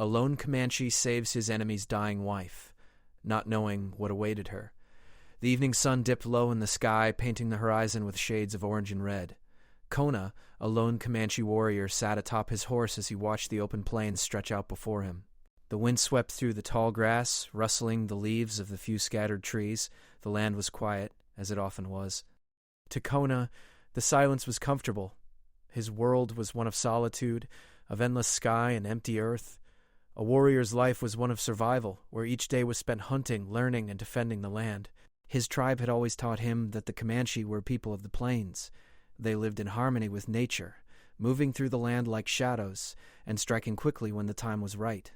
A lone Comanche saves his enemy's dying wife, not knowing what awaited her. The evening sun dipped low in the sky, painting the horizon with shades of orange and red. Kona, a lone Comanche warrior, sat atop his horse as he watched the open plains stretch out before him. The wind swept through the tall grass, rustling the leaves of the few scattered trees. The land was quiet, as it often was. To Kona, the silence was comfortable. His world was one of solitude, of endless sky and empty earth. A warrior's life was one of survival, where each day was spent hunting, learning, and defending the land. His tribe had always taught him that the Comanche were people of the plains. They lived in harmony with nature, moving through the land like shadows, and striking quickly when the time was right.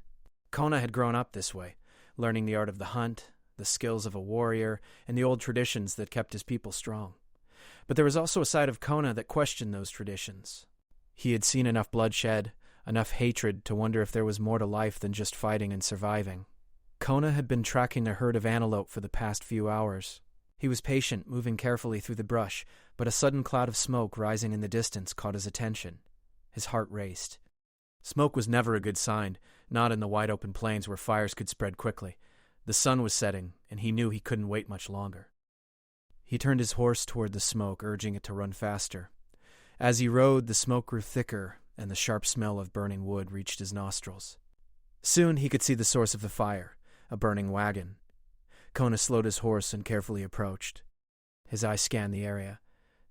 Kona had grown up this way, learning the art of the hunt, the skills of a warrior, and the old traditions that kept his people strong. But there was also a side of Kona that questioned those traditions. He had seen enough bloodshed, enough hatred to wonder if there was more to life than just fighting and surviving. Kona had been tracking a herd of antelope for the past few hours. He was patient, moving carefully through the brush, but a sudden cloud of smoke rising in the distance caught his attention. His heart raced. Smoke was never a good sign, not in the wide-open plains where fires could spread quickly. The sun was setting, and he knew he couldn't wait much longer. He turned his horse toward the smoke, urging it to run faster. As he rode, the smoke grew thicker, and the sharp smell of burning wood reached his nostrils. Soon he could see the source of the fire, a burning wagon. Kona slowed his horse and carefully approached. His eyes scanned the area.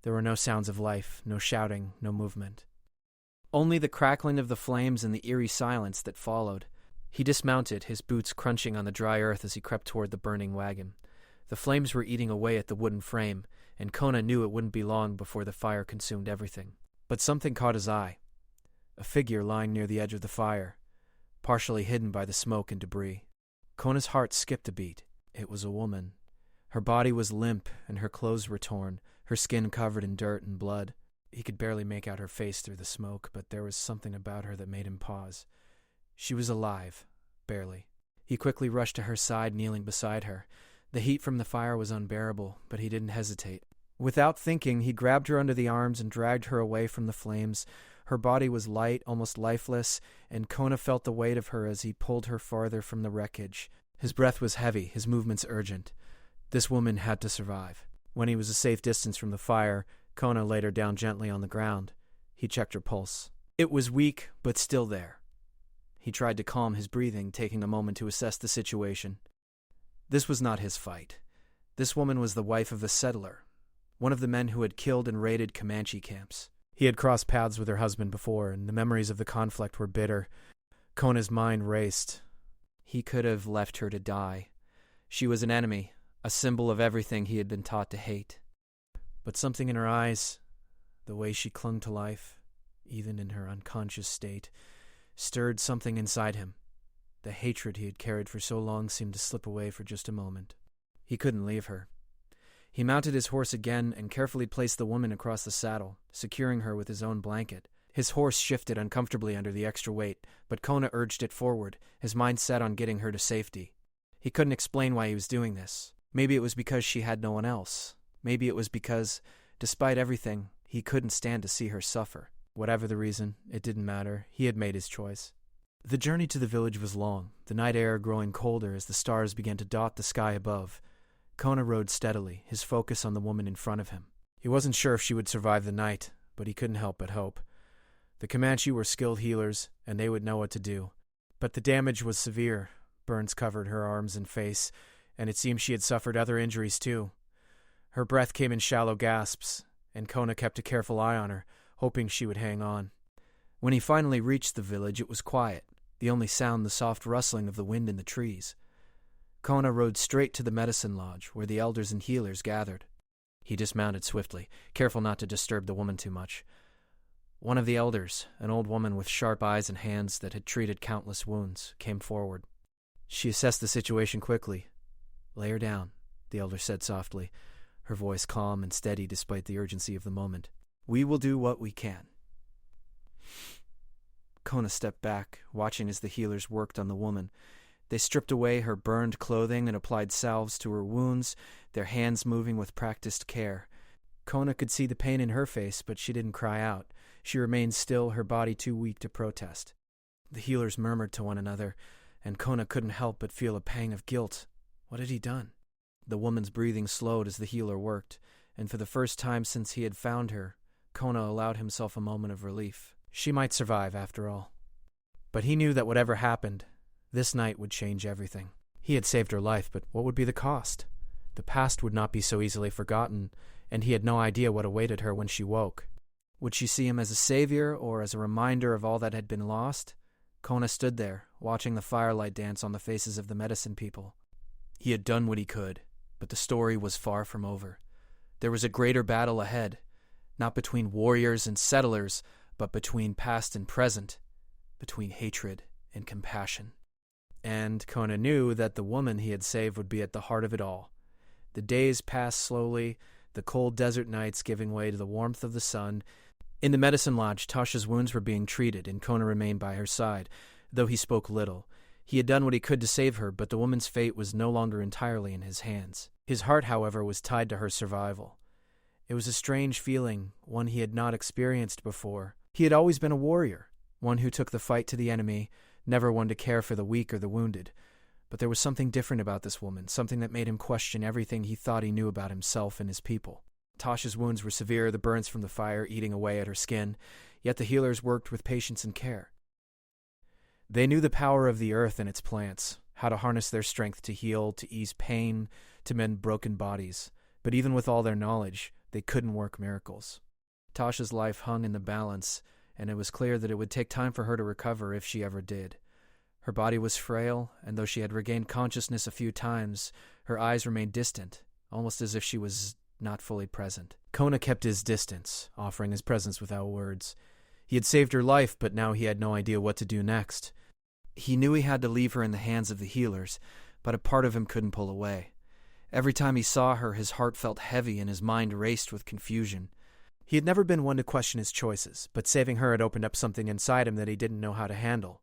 There were no sounds of life, no shouting, no movement. Only the crackling of the flames and the eerie silence that followed. He dismounted, his boots crunching on the dry earth as he crept toward the burning wagon. The flames were eating away at the wooden frame, and Kona knew it wouldn't be long before the fire consumed everything. But something caught his eye. A figure lying near the edge of the fire, partially hidden by the smoke and debris. Kona's heart skipped a beat. It was a woman. Her body was limp, and her clothes were torn, her skin covered in dirt and blood. He could barely make out her face through the smoke, but there was something about her that made him pause. She was alive, barely. He quickly rushed to her side, kneeling beside her. The heat from the fire was unbearable, but he didn't hesitate. Without thinking, he grabbed her under the arms and dragged her away from the flames. Her body was light, almost lifeless, and Kona felt the weight of her as he pulled her farther from the wreckage. His breath was heavy, his movements urgent. This woman had to survive. When he was a safe distance from the fire, Kona laid her down gently on the ground. He checked her pulse. It was weak, but still there. He tried to calm his breathing, taking a moment to assess the situation. This was not his fight. This woman was the wife of a settler, one of the men who had killed and raided Comanche camps. He had crossed paths with her husband before, and the memories of the conflict were bitter. Kona's mind raced. He could have left her to die. She was an enemy, a symbol of everything he had been taught to hate. But something in her eyes, the way she clung to life, even in her unconscious state, stirred something inside him. The hatred he had carried for so long seemed to slip away for just a moment. He couldn't leave her. He mounted his horse again and carefully placed the woman across the saddle, securing her with his own blanket. His horse shifted uncomfortably under the extra weight, but Kona urged it forward, his mind set on getting her to safety. He couldn't explain why he was doing this. Maybe it was because she had no one else. Maybe it was because, despite everything, he couldn't stand to see her suffer. Whatever the reason, it didn't matter. He had made his choice. The journey to the village was long, the night air growing colder as the stars began to dot the sky above. Kona rode steadily, his focus on the woman in front of him. He wasn't sure if she would survive the night, but he couldn't help but hope. The Comanche were skilled healers, and they would know what to do. But the damage was severe. Burns covered her arms and face, and it seemed she had suffered other injuries too. Her breath came in shallow gasps, and Kona kept a careful eye on her, hoping she would hang on. When he finally reached the village, it was quiet, the only sound the soft rustling of the wind in the trees. Kona rode straight to the medicine lodge, where the elders and healers gathered. He dismounted swiftly, careful not to disturb the woman too much. One of the elders, an old woman with sharp eyes and hands that had treated countless wounds, came forward. She assessed the situation quickly. "Lay her down," the elder said softly, her voice calm and steady despite the urgency of the moment. "We will do what we can." Kona stepped back, watching as the healers worked on the woman. They stripped away her burned clothing and applied salves to her wounds, their hands moving with practiced care. Kona could see the pain in her face, but she didn't cry out. She remained still, her body too weak to protest. The healers murmured to one another, and Kona couldn't help but feel a pang of guilt. What had he done? The woman's breathing slowed as the healer worked, and for the first time since he had found her, Kona allowed himself a moment of relief. She might survive, after all. But he knew that whatever happened, this night would change everything. He had saved her life, but what would be the cost? The past would not be so easily forgotten, and he had no idea what awaited her when she woke. Would she see him as a savior or as a reminder of all that had been lost? Kona stood there, watching the firelight dance on the faces of the medicine people. He had done what he could, but the story was far from over. There was a greater battle ahead, not between warriors and settlers, but between past and present, between hatred and compassion. And Kona knew that the woman he had saved would be at the heart of it all. The days passed slowly, the cold desert nights giving way to the warmth of the sun. In the medicine lodge, Tasha's wounds were being treated, and Kona remained by her side, though he spoke little. He had done what he could to save her, but the woman's fate was no longer entirely in his hands. His heart, however, was tied to her survival. It was a strange feeling, one he had not experienced before. He had always been a warrior, one who took the fight to the enemy, never one to care for the weak or the wounded. But there was something different about this woman, something that made him question everything he thought he knew about himself and his people. Tasha's wounds were severe, the burns from the fire eating away at her skin, yet the healers worked with patience and care. They knew the power of the earth and its plants, how to harness their strength to heal, to ease pain, to mend broken bodies. But even with all their knowledge, they couldn't work miracles. Tasha's life hung in the balance, and it was clear that it would take time for her to recover if she ever did. Her body was frail, and though she had regained consciousness a few times, her eyes remained distant, almost as if she was not fully present. Kona kept his distance, offering his presence without words. He had saved her life, but now he had no idea what to do next. He knew he had to leave her in the hands of the healers, but a part of him couldn't pull away. Every time he saw her, his heart felt heavy and his mind raced with confusion. He had never been one to question his choices, but saving her had opened up something inside him that he didn't know how to handle.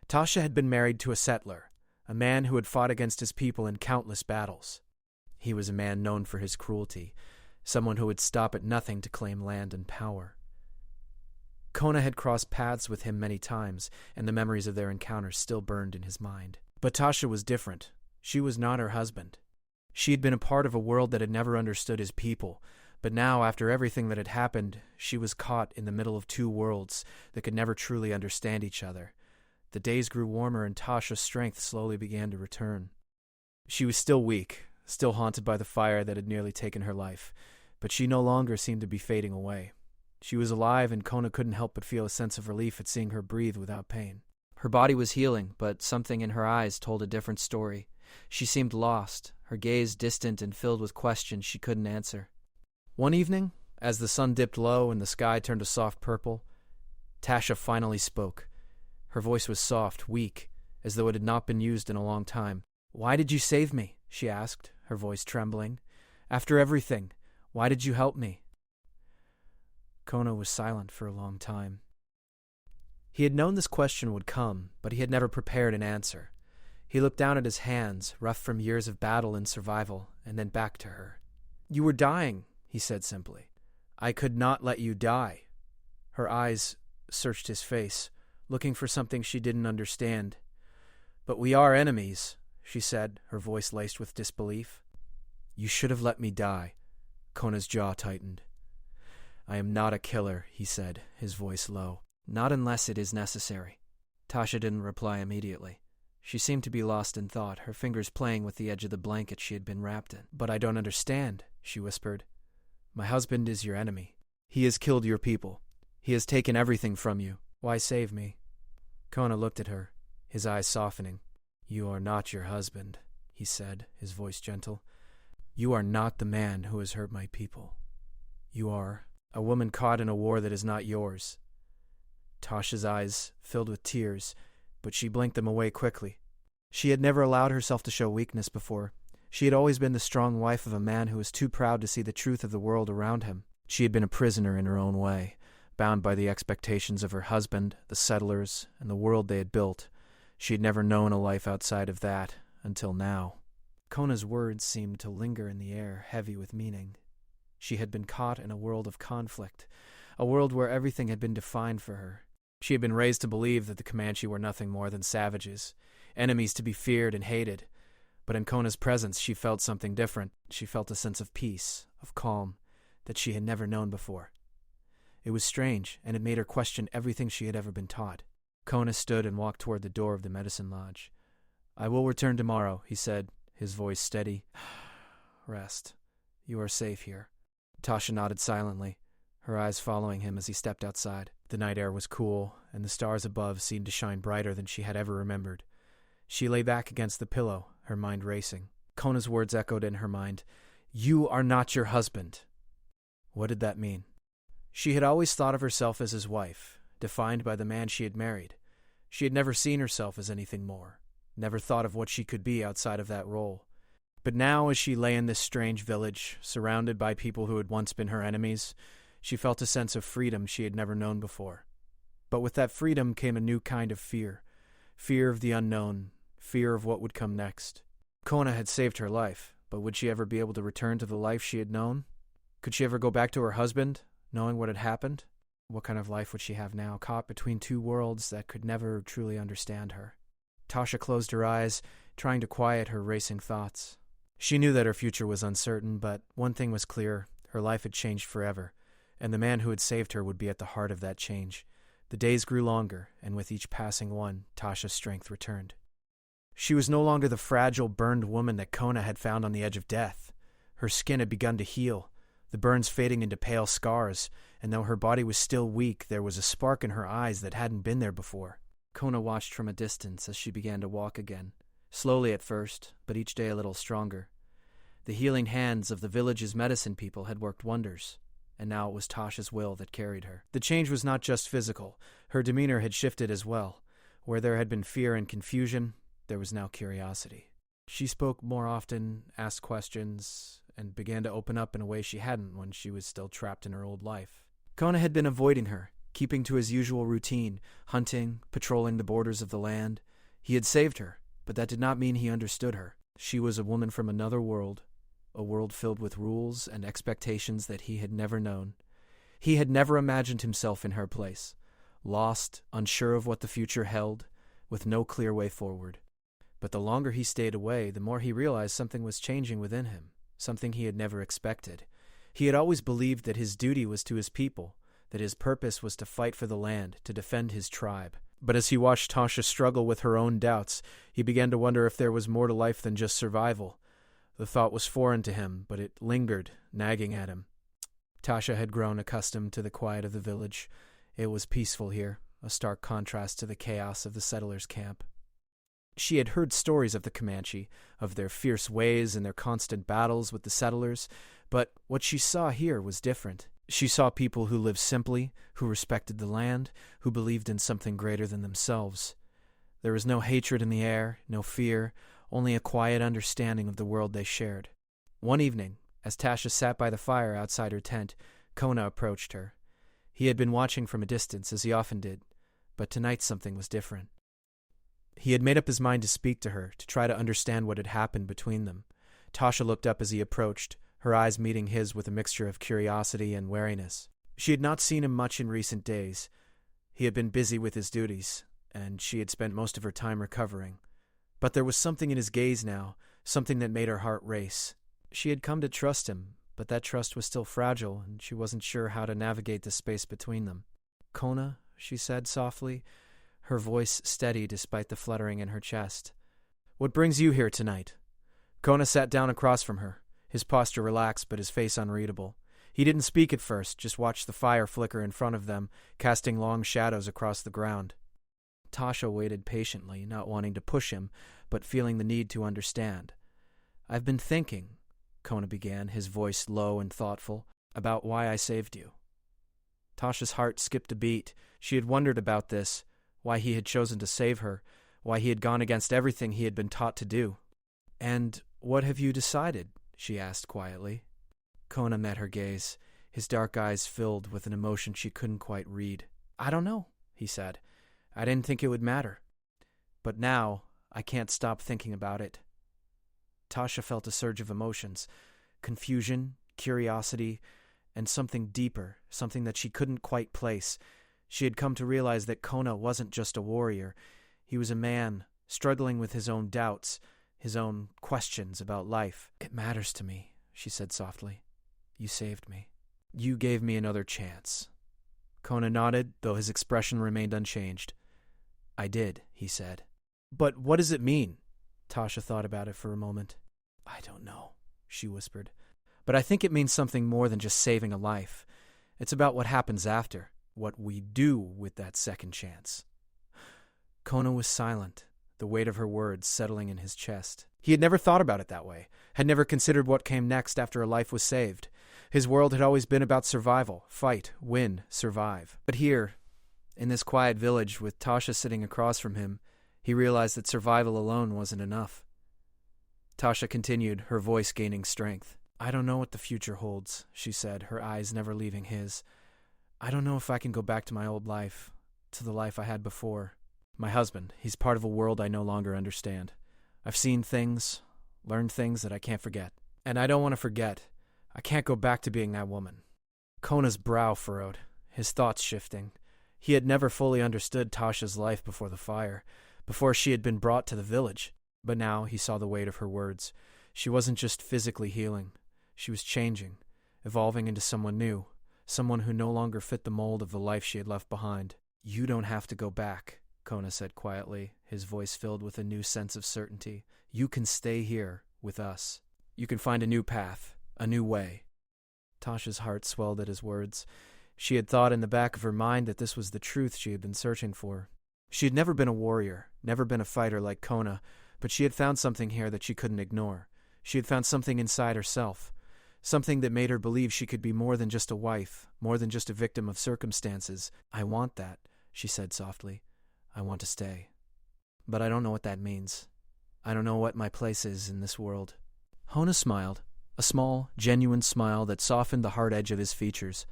Tasha had been married to a settler, a man who had fought against his people in countless battles. He was a man known for his cruelty, someone who would stop at nothing to claim land and power. Kona had crossed paths with him many times, and the memories of their encounters still burned in his mind. But Tasha was different. She was not her husband. She had been a part of a world that had never understood his people, but now, after everything that had happened, she was caught in the middle of two worlds that could never truly understand each other. The days grew warmer, and Tasha's strength slowly began to return. She was still weak, still haunted by the fire that had nearly taken her life, but she no longer seemed to be fading away. She was alive, and Kona couldn't help but feel a sense of relief at seeing her breathe without pain. Her body was healing, but something in her eyes told a different story. She seemed lost, her gaze distant and filled with questions she couldn't answer. One evening, as the sun dipped low and the sky turned a soft purple, Tasha finally spoke. Her voice was soft, weak, as though it had not been used in a long time. "Why did you save me?" she asked, her voice trembling. "After everything, why did you help me?" Kona was silent for a long time. He had known this question would come, but he had never prepared an answer. He looked down at his hands, rough from years of battle and survival, and then back to her. "You were dying," he said simply. "I could not let you die." Her eyes searched his face, looking for something she didn't understand. "But we are enemies," she said, her voice laced with disbelief. "You should have let me die." Kona's jaw tightened. "I am not a killer," he said, his voice low. "Not unless it is necessary." Tasha didn't reply immediately. She seemed to be lost in thought, her fingers playing with the edge of the blanket she had been wrapped in. "But I don't understand," she whispered. "My husband is your enemy. He has killed your people. He has taken everything from you. Why save me?" Kona looked at her, his eyes softening. "You are not your husband," he said, his voice gentle. "You are not the man who has hurt my people. You are a woman caught in a war that is not yours." Tasha's eyes filled with tears, but she blinked them away quickly. She had never allowed herself to show weakness before. She had always been the strong wife of a man who was too proud to see the truth of the world around him. She had been a prisoner in her own way, bound by the expectations of her husband, the settlers, and the world they had built. She had never known a life outside of that, until now. Kona's words seemed to linger in the air, heavy with meaning. She had been caught in a world of conflict, a world where everything had been defined for her. She had been raised to believe that the Comanche were nothing more than savages, enemies to be feared and hated. But in Kona's presence, she felt something different. She felt a sense of peace, of calm, that she had never known before. It was strange, and it made her question everything she had ever been taught. Kona stood and walked toward the door of the medicine lodge. "I will return tomorrow," he said, his voice steady. "Rest. You are safe here." Tasha nodded silently, her eyes following him as he stepped outside. The night air was cool, and the stars above seemed to shine brighter than she had ever remembered. She lay back against the pillow, her mind racing. Kona's words echoed in her mind. "You are not your husband." What did that mean? She had always thought of herself as his wife, defined by the man she had married. She had never seen herself as anything more, never thought of what she could be outside of that role. But now, as she lay in this strange village, surrounded by people who had once been her enemies, she felt a sense of freedom she had never known before. But with that freedom came a new kind of fear. Fear of the unknown, fear of what would come next. Kona had saved her life, but would she ever be able to return to the life she had known? Could she ever go back to her husband, knowing what had happened? What kind of life would she have now, caught between two worlds that could never truly understand her? Tasha closed her eyes, trying to quiet her racing thoughts. She knew that her future was uncertain, but one thing was clear: her life had changed forever, and the man who had saved her would be at the heart of that change. The days grew longer, and with each passing one, Tasha's strength returned. She was no longer the fragile, burned woman that Kona had found on the edge of death. Her skin had begun to heal, the burns fading into pale scars, and though her body was still weak, there was a spark in her eyes that hadn't been there before. Kona watched from a distance as she began to walk again, slowly at first, but each day a little stronger. The healing hands of the village's medicine people had worked wonders, and now it was Tasha's will that carried her. The change was not just physical. Her demeanor had shifted as well. Where there had been fear and confusion, there was now curiosity. She spoke more often, asked questions, and began to open up in a way she hadn't when she was still trapped in her old life. Kona had been avoiding her, keeping to his usual routine, hunting, patrolling the borders of the land. He had saved her, but that did not mean he understood her. She was a woman from another world, a world filled with rules and expectations that he had never known. He had never imagined himself in her place, lost, unsure of what the future held, with no clear way forward. But the longer he stayed away, the more he realized something was changing within him, something he had never expected. He had always believed that his duty was to his people, that his purpose was to fight for the land, to defend his tribe. But as he watched Tasha struggle with her own doubts, he began to wonder if there was more to life than just survival. The thought was foreign to him, but it lingered, nagging at him. Tasha had grown accustomed to the quiet of the village. It was peaceful here, a stark contrast to the chaos of the settlers' camp. She had heard stories of the Comanche, of their fierce ways and their constant battles with the settlers, but what she saw here was different. She saw people who lived simply, who respected the land, who believed in something greater than themselves. There was no hatred in the air, no fear, only a quiet understanding of the world they shared. One evening, as Tasha sat by the fire outside her tent, Kona approached her. He had been watching from a distance, as he often did, but tonight something was different. He had made up his mind to speak to her, to try to understand what had happened between them. Tasha looked up as he approached, her eyes meeting his with a mixture of curiosity and wariness. She had not seen him much in recent days. He had been busy with his duties, and she had spent most of her time recovering. But there was something in his gaze now, something that made her heart race. She had come to trust him, but that trust was still fragile, and she wasn't sure how to navigate the space between them. "Kona," she said softly, her voice steady despite the fluttering in her chest. "What brings you here tonight?" Kona sat down across from her, his posture relaxed but his face unreadable. He didn't speak at first, just watched the fire flicker in front of them, casting long shadows across the ground. Tasha waited patiently, not wanting to push him, but feeling the need to understand. "I've been thinking," Kona began, his voice low and thoughtful, "about why I saved you." Tasha's heart skipped a beat. She had wondered about this, why he had chosen to save her, why he had gone against everything he had been taught to do. "And what have you decided?" she asked quietly. Kona met her gaze, his dark eyes filled with an emotion she couldn't quite read. "I don't know," he said. "I didn't think it would matter. But now, I can't stop thinking about it." Tasha felt a surge of emotions, confusion, curiosity, and something deeper, something that she couldn't quite place. She had come to realize that Kona wasn't just a warrior. He was a man, struggling with his own doubts, his own questions about life. "It matters to me," she said softly. "You saved me. You gave me another chance." Kona nodded, though his expression remained unchanged. "I did," he said. "But what does it mean?" Tasha thought about it for a moment. "I don't know," she whispered. "But I think it means something more than just saving a life. It's about what happens after, what we do with that second chance." Kona was silent, the weight of her words settling in his chest. He had never thought about it that way, had never considered what came next after a life was saved. His world had always been about survival, fight, win, survive. But here, in this quiet village with Tasha sitting across from him, he realized that survival alone wasn't enough. Tasha continued, her voice gaining strength. "I don't know what the future holds," she said, her eyes never leaving his. "I don't know if I can go back to my old life, to the life I had before. My husband, he's part of a world I no longer understand. I've seen things, learned things that I can't forget. And I don't want to forget. I can't go back to being that woman." Kona's brow furrowed, his thoughts shifting. He had never fully understood Tasha's life before the fire, before she had been brought to the village. But now he saw the weight of her words. She wasn't just physically healing. She was changing, evolving into someone new, someone who no longer fit the mold of the life she had left behind. "You don't have to go back," Kona said quietly, his voice filled with a new sense of certainty. "You can stay here with us. You can find a new path, a new way." Tasha's heart swelled at his words. She had thought in the back of her mind that this was the truth she had been searching for. She had never been a warrior, never been a fighter like Kona, but she had found something here that she couldn't ignore. She had found something inside herself, something that made her believe she could be more than just a wife, more than just a victim of circumstances. "I want that," she said softly. "I want to stay. But I don't know what that means. I don't know what my place is in this world." Hona smiled, a small, genuine smile that softened the hard edge of his features.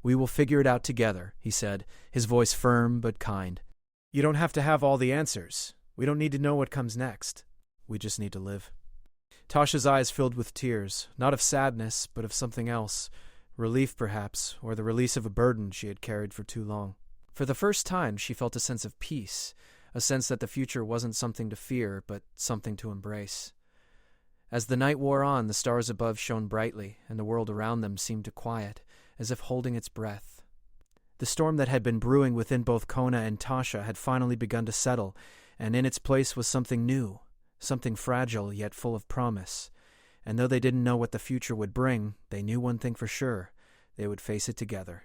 "We will figure it out together," he said, his voice firm but kind. "You don't have to have all the answers. We don't need to know what comes next. We just need to live." Tasha's eyes filled with tears, not of sadness, but of something else. Relief, perhaps, or the release of a burden she had carried for too long. For the first time, she felt a sense of peace, a sense that the future wasn't something to fear, but something to embrace. As the night wore on, the stars above shone brightly, and the world around them seemed to quiet, as if holding its breath. The storm that had been brewing within both Kona and Tasha had finally begun to settle, and in its place was something new, something fragile yet full of promise. And though they didn't know what the future would bring, they knew one thing for sure: they would face it together.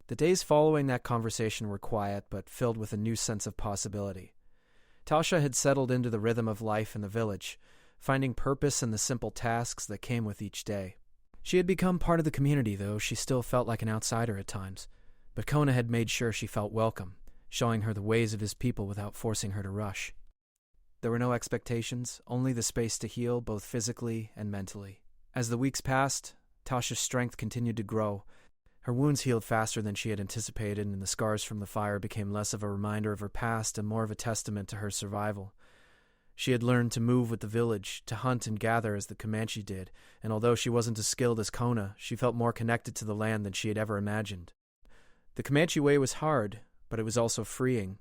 The days following that conversation were quiet, but filled with a new sense of possibility. Tasha had settled into the rhythm of life in the village, finding purpose in the simple tasks that came with each day. She had become part of the community, though she still felt like an outsider at times. But Kona had made sure she felt welcome, showing her the ways of his people without forcing her to rush. There were no expectations, only the space to heal both physically and mentally. As the weeks passed, Tasha's strength continued to grow. Her wounds healed faster than she had anticipated, and the scars from the fire became less of a reminder of her past and more of a testament to her survival. She had learned to move with the village, to hunt and gather as the Comanche did, and although she wasn't as skilled as Kona, she felt more connected to the land than she had ever imagined. The Comanche way was hard, but it was also freeing.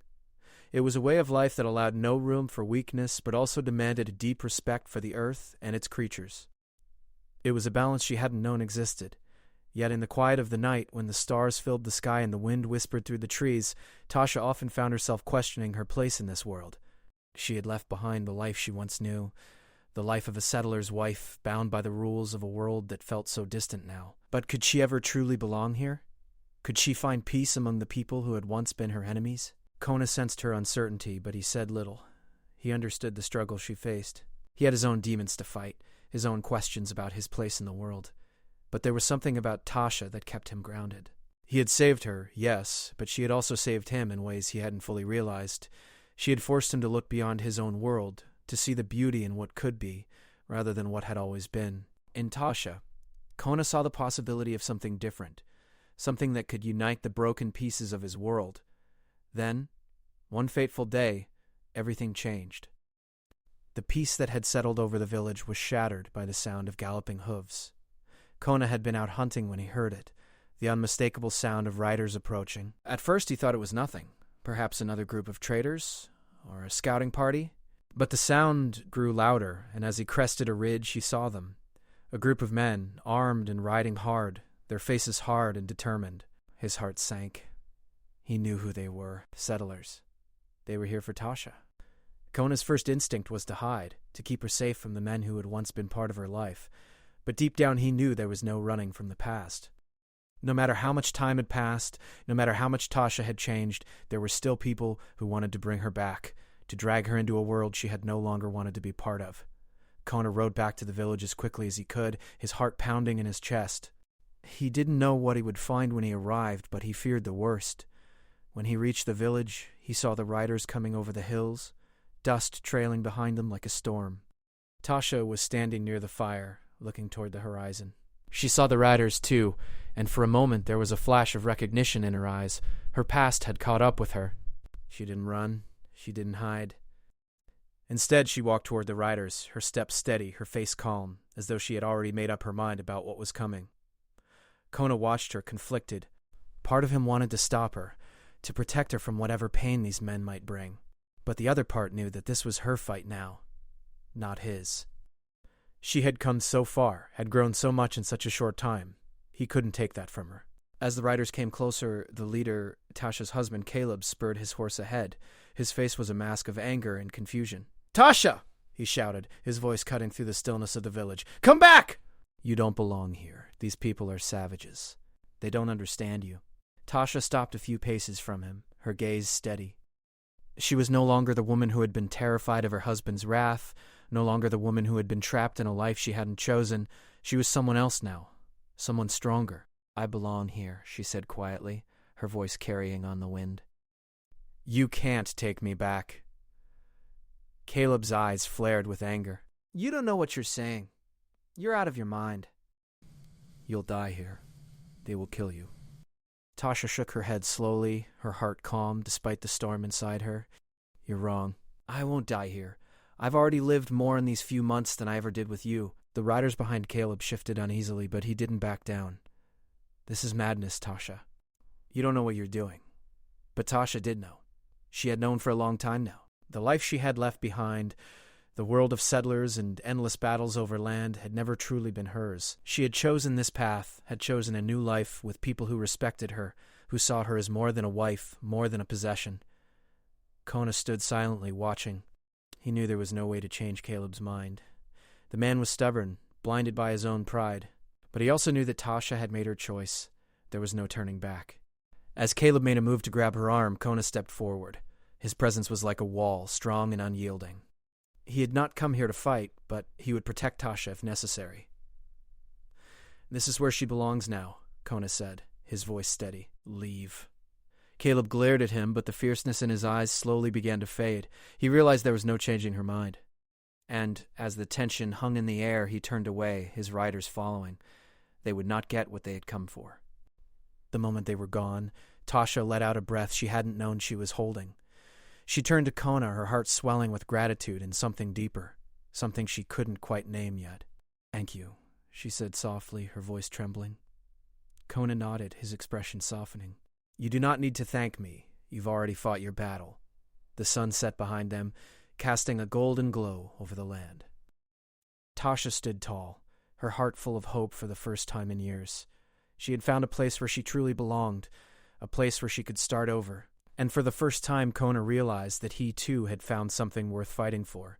It was a way of life that allowed no room for weakness, but also demanded a deep respect for the earth and its creatures. It was a balance she hadn't known existed. Yet in the quiet of the night, when the stars filled the sky and the wind whispered through the trees, Tasha often found herself questioning her place in this world. She had left behind the life she once knew, the life of a settler's wife, bound by the rules of a world that felt so distant now. But could she ever truly belong here? Could she find peace among the people who had once been her enemies? Kona sensed her uncertainty, but he said little. He understood the struggle she faced. He had his own demons to fight, his own questions about his place in the world. But there was something about Tasha that kept him grounded. He had saved her, yes, but she had also saved him in ways he hadn't fully realized. She had forced him to look beyond his own world, to see the beauty in what could be, rather than what had always been. In Tasha, Kona saw the possibility of something different, something that could unite the broken pieces of his world. Then, one fateful day, everything changed. The peace that had settled over the village was shattered by the sound of galloping hooves. Kona had been out hunting when he heard it. The the unmistakable sound of riders approaching. At first he thought it was nothing, perhaps another group of traders, or a scouting party. But the sound grew louder, and as he crested a ridge, he saw them. A group of men, armed and riding hard, their faces hard and determined. His heart sank. He knew who they were, settlers. They were here for Tasha. Kona's first instinct was to hide, to keep her safe from the men who had once been part of her life. But deep down he knew there was no running from the past. No matter how much time had passed, no matter how much Tasha had changed, there were still people who wanted to bring her back, to drag her into a world she had no longer wanted to be part of. Kona rode back to the village as quickly as he could, his heart pounding in his chest. He didn't know what he would find when he arrived, but he feared the worst. When he reached the village, he saw the riders coming over the hills, dust trailing behind them like a storm. Tasha was standing near the fire, looking toward the horizon. She saw the riders, too, and for a moment there was a flash of recognition in her eyes. Her past had caught up with her. She didn't run. She didn't hide. Instead, she walked toward the riders, her steps steady, her face calm, as though she had already made up her mind about what was coming. Kona watched her, conflicted. Part of him wanted to stop her, to protect her from whatever pain these men might bring. But the other part knew that this was her fight now, not his. She had come so far, had grown so much in such a short time. He couldn't take that from her. As the riders came closer, the leader, Tasha's husband, Caleb, spurred his horse ahead. His face was a mask of anger and confusion. "Tasha!" he shouted, his voice cutting through the stillness of the village. "Come back!" "You don't belong here. These people are savages. They don't understand you." Tasha stopped a few paces from him, her gaze steady. She was no longer the woman who had been terrified of her husband's wrath, no longer the woman who had been trapped in a life she hadn't chosen. She was someone else now, someone stronger. "I belong here," she said quietly, her voice carrying on the wind. "You can't take me back." Caleb's eyes flared with anger. "You don't know what you're saying. You're out of your mind." "You'll die here. They will kill you." Tasha shook her head slowly, her heart calm despite the storm inside her. "You're wrong. I won't die here. I've already lived more in these few months than I ever did with you." The riders behind Caleb shifted uneasily, but he didn't back down. "This is madness, Tasha. You don't know what you're doing." But Tasha did know. She had known for a long time now. The life she had left behind, the world of settlers and endless battles over land, had never truly been hers. She had chosen this path, had chosen a new life with people who respected her, who saw her as more than a wife, more than a possession. Kona stood silently, watching. He knew there was no way to change Caleb's mind. The man was stubborn, blinded by his own pride. But he also knew that Tasha had made her choice. There was no turning back. As Caleb made a move to grab her arm, Kona stepped forward. His presence was like a wall, strong and unyielding. He had not come here to fight, but he would protect Tasha if necessary. "This is where she belongs now," Kona said, his voice steady. "Leave." Caleb glared at him, but the fierceness in his eyes slowly began to fade. He realized there was no changing her mind. And as the tension hung in the air, he turned away, his riders following. They would not get what they had come for. The moment they were gone, Tasha let out a breath she hadn't known she was holding. She turned to Kona, her heart swelling with gratitude and something deeper, something she couldn't quite name yet. "Thank you," she said softly, her voice trembling. Kona nodded, his expression softening. "You do not need to thank me. You've already fought your battle." The sun set behind them, casting a golden glow over the land. Tasha stood tall, her heart full of hope for the first time in years. She had found a place where she truly belonged, a place where she could start over. And for the first time, Kona realized that he, too, had found something worth fighting for.